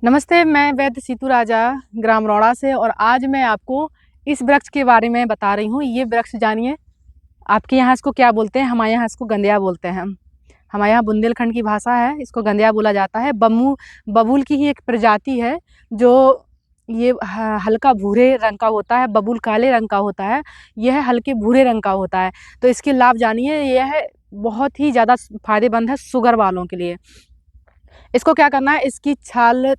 नमस्ते, मैं वैद्य सीतू राजा ग्राम रौड़ा से और आज मैं आपको इस वृक्ष के बारे में बता रही हूँ। ये वृक्ष जानिए, आपके यहाँ इसको क्या बोलते हैं? हमारे यहाँ इसको गंदिया बोलते हैं। हमारे यहाँ बुंदेलखंड की भाषा है, इसको गंदिया बोला जाता है। बबूल की ही एक प्रजाति है जो ये हल्का भूरे रंग का होता है। बबूल काले रंग का होता है, यह हल्के भूरे रंग का होता है। तो इसके लाभ जानिए, यह बहुत ही ज़्यादा फायदेमंद है शुगर वालों के लिए। इसको क्या करना है, इसकी छाल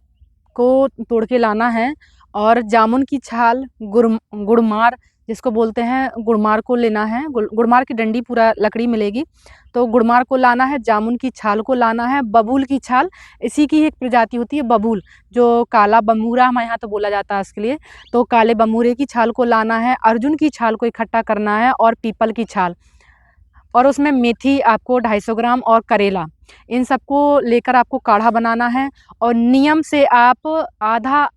को तोड़ के लाना है और जामुन की छाल, गुड़मार जिसको बोलते हैं, गुड़मार को लेना है। गुड़मार की डंडी पूरा लकड़ी मिलेगी, तो गुड़मार को लाना है। जामुन की छाल को लाना है। बबूल की छाल, इसी की एक प्रजाति होती है बबूल, जो काला बमूरा हमारे यहाँ तो बोला जाता है इसके लिए। तो काले बमूरे की छाल को लाना है। अर्जुन की छाल को इकट्ठा करना है और पीपल की छाल, और उसमें मेथी आपको 250 ग्राम और करेला, इन सबको लेकर आपको काढ़ा बनाना है। और नियम से आप आधा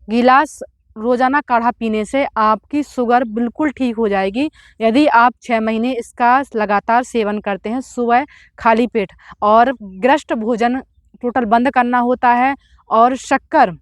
गिलास रोज़ाना काढ़ा पीने से आपकी शुगर बिल्कुल ठीक हो जाएगी, यदि आप 6 महीने इसका लगातार सेवन करते हैं सुबह खाली पेट। और ग्रस्त भोजन टोटल बंद करना होता है, और शक्कर,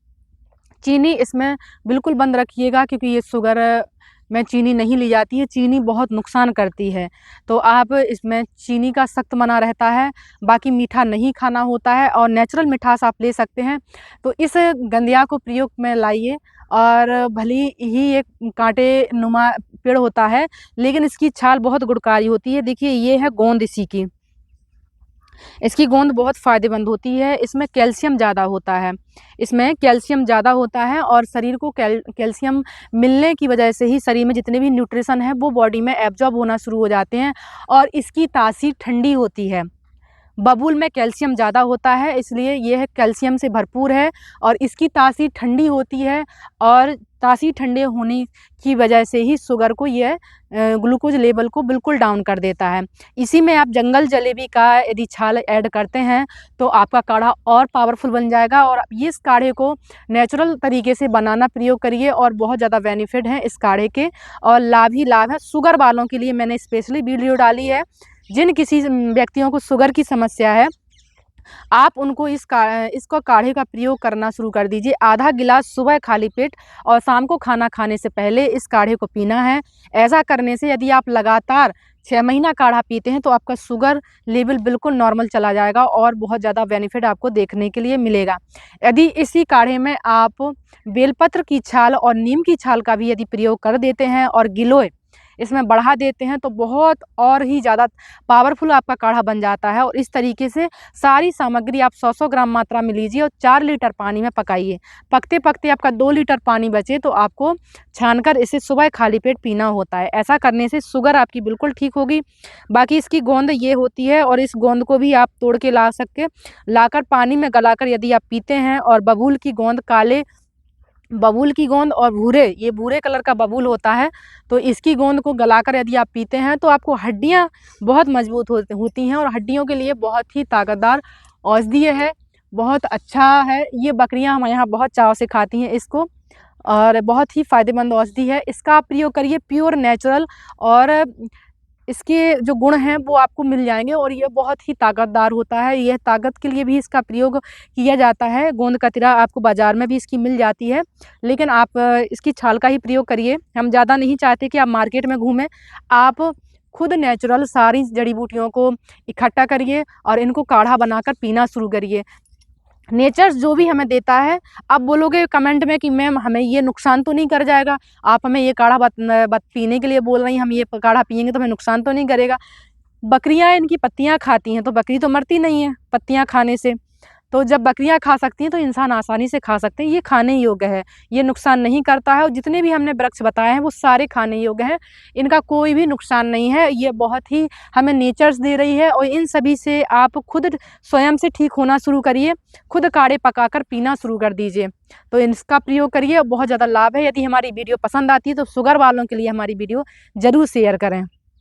चीनी इसमें बिल्कुल बंद रखिएगा, क्योंकि ये शुगर में चीनी नहीं ली जाती है। चीनी बहुत नुकसान करती है, तो आप इसमें चीनी का सख्त मना रहता है। बाकी मीठा नहीं खाना होता है, और नेचुरल मिठास आप ले सकते हैं। तो इस गंदिया को प्रयोग में लाइए। और भली ही एक कांटे नुमा पेड़ होता है, लेकिन इसकी छाल बहुत गुणकारी होती है। देखिए, ये है गोंद इसी की। इसकी गोंद बहुत फ़ायदेमंद होती है। इसमें कैल्शियम ज़्यादा होता है। इसमें कैल्शियम ज़्यादा होता है, और शरीर को कैल्शियम मिलने की वजह से ही शरीर में जितने भी न्यूट्रिशन है वो बॉडी में एब्जॉर्ब होना शुरू हो जाते हैं, और इसकी तासीर ठंडी होती है। बबूल में कैल्शियम ज़्यादा होता है, इसलिए यह कैल्शियम से भरपूर है, और इसकी तासीर ठंडी होती है। और तासीर ठंडे होने की वजह से ही शुगर को यह ग्लूकोज लेवल को बिल्कुल डाउन कर देता है। इसी में आप जंगल जलेबी का यदि छाल ऐड करते हैं तो आपका काढ़ा और पावरफुल बन जाएगा। और इस काढ़े को नेचुरल तरीके से बनाना प्रयोग करिए, और बहुत ज़्यादा बेनिफिट हैं इस काढ़े के, और लाभ ही लाभ है। शुगर वालों के लिए मैंने स्पेशली वीडियो डाली है। जिन किसी व्यक्तियों को शुगर की समस्या है, आप उनको इसको काढ़े का प्रयोग करना शुरू कर दीजिए। आधा गिलास सुबह खाली पेट और शाम को खाना खाने से पहले इस काढ़े को पीना है। ऐसा करने से यदि आप लगातार 6 महीना काढ़ा पीते हैं तो आपका शुगर लेवल बिल्कुल नॉर्मल चला जाएगा, और बहुत ज़्यादा बेनिफिट आपको देखने के लिए मिलेगा। यदि इसी काढ़े में आप बेलपत्र की छाल और नीम की छाल का भी यदि प्रयोग कर देते हैं, और गिलोय इसमें बढ़ा देते हैं, तो बहुत और ही ज़्यादा पावरफुल आपका काढ़ा बन जाता है। और इस तरीके से सारी सामग्री आप 100-100 ग्राम मात्रा में लीजिए, और 4 लीटर पानी में पकाइए। पकते पकते आपका 2 लीटर पानी बचे तो आपको छानकर इसे सुबह खाली पेट पीना होता है। ऐसा करने से शुगर आपकी बिल्कुल ठीक होगी। बाकी इसकी गोंद ये होती है, और इस गोंद को भी आप तोड़ के लाकर पानी में गलाकर यदि आप पीते हैं, और बबूल की गोंद, काले बबूल की गोंद और ये भूरे कलर का बबूल होता है, तो इसकी गोंद को गलाकर यदि आप पीते हैं तो आपको हड्डियां बहुत मजबूत होती हैं, और हड्डियों के लिए बहुत ही ताकतदार औषधीय है। बहुत अच्छा है। ये बकरियां हमारे यहाँ बहुत चाव से खाती हैं इसको, और बहुत ही फ़ायदेमंद औषधि है। इसका आप प्रयोग करिए, प्योर नेचुरल, और इसके जो गुण हैं वो आपको मिल जाएंगे। और ये बहुत ही ताकतदार होता है। यह ताकत के लिए भी इसका प्रयोग किया जाता है। गोंद कतरा आपको बाज़ार में भी इसकी मिल जाती है, लेकिन आप इसकी छाल का ही प्रयोग करिए। हम ज़्यादा नहीं चाहते कि आप मार्केट में घूमें। आप खुद नेचुरल सारी जड़ी बूटियों को इकट्ठा करिए, और इनको काढ़ा बनाकर पीना शुरू करिए। नेचर जो भी हमें देता है, आप बोलोगे कमेंट में कि मैम हमें ये नुकसान तो नहीं कर जाएगा, आप हमें ये काढ़ा पीने के लिए बोल रही हैं, हम ये काढ़ा पियेंगे तो हमें नुकसान तो नहीं करेगा। बकरियां इनकी पत्तियां खाती हैं, तो बकरी तो मरती नहीं है पत्तियां खाने से। तो जब बकरियां खा सकती हैं तो इंसान आसानी से खा सकते हैं। ये खाने योग्य है, ये नुकसान नहीं करता है। और जितने भी हमने वृक्ष बताए हैं वो सारे खाने योग्य हैं, इनका कोई भी नुकसान नहीं है। ये बहुत ही हमें नेचर्स दे रही है, और इन सभी से आप खुद स्वयं से ठीक होना शुरू करिए। खुद काढ़े पकाकर पीना शुरू कर दीजिए, तो इसका प्रयोग करिए, बहुत ज़्यादा लाभ है। यदि हमारी वीडियो पसंद आती है तो शुगर वालों के लिए हमारी वीडियो ज़रूर शेयर करें।